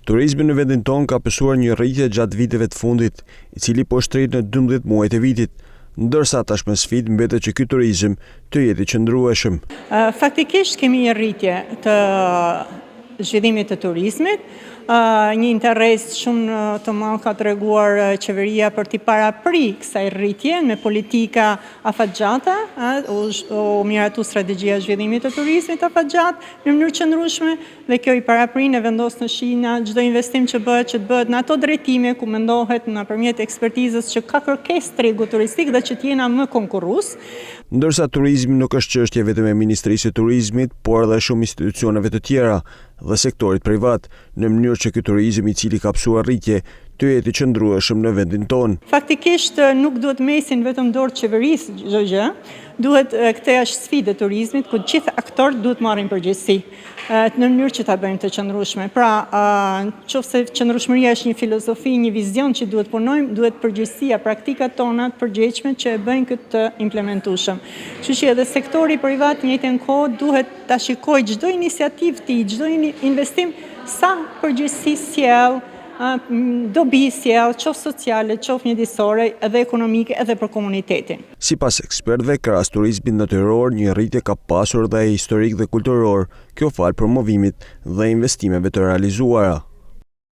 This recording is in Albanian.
Turizmi në vendin tonë ka pësuar një rritje gjatë viteve të fundit, i cili po shtrit në 12 muajt e vitit, ndërsa tashmë sfidë mbetet që ky turizëm të jetë i qëndrueshëm. Faktikisht kemi një rritje të zhvillimit të turizmit, një interes shumë të madh ka treguar qeveria për t'i parapri kësaj rritje me politika afatgjata, u miratu strategjia e zhvillimit të turizmit afatgjat në mënyrë qëndrueshme dhe kjo i paraprin e vendos në shina çdo investim që të bëhet në ato drejtime ku mendohet nëpërmjet ekspertizës që ka kërkesë tregu turistik dhe që t'jena më konkurrues. Ndërsa turizmi nuk është çështje vetëm e Ministrisë së Turizmit, por edhe shumë institucioneve të tjera dhe sektorit privat, në mënyrë që ky turizëm i cili ka pësuar rritje të jetë i qëndrueshëm në vendin tonë. Faktikisht nuk duhet mesin vetëm dorë qeverisë çdo gjë, duhet këtë është sfidë e turizmit ku gjithë aktorët duhet marrin përgjegjësi në mënyrë që ta bëjmë të qëndrueshme. Pra, nëse qëndrueshmëria është një filozofi, një vizion që duhet punojmë, duhet përgjegjësia, praktikat tona të përgjegjshme që e bëjnë këtë të implementueshëm. Kështu që edhe sektori privat në njëjtën kohë duhet ta shikojë çdo iniciativë, çdo investim sa përgjegjësi sjell, dobi sjell, qoftë sociale, qoftë mjedisore, edhe ekonomike, edhe për komunitetin. Sipas ekspertëve, krahas turizmit natyror, një rritje ka pasur dhe historik dhe kulturor, kjo fal promovimit dhe investimeve të realizuara.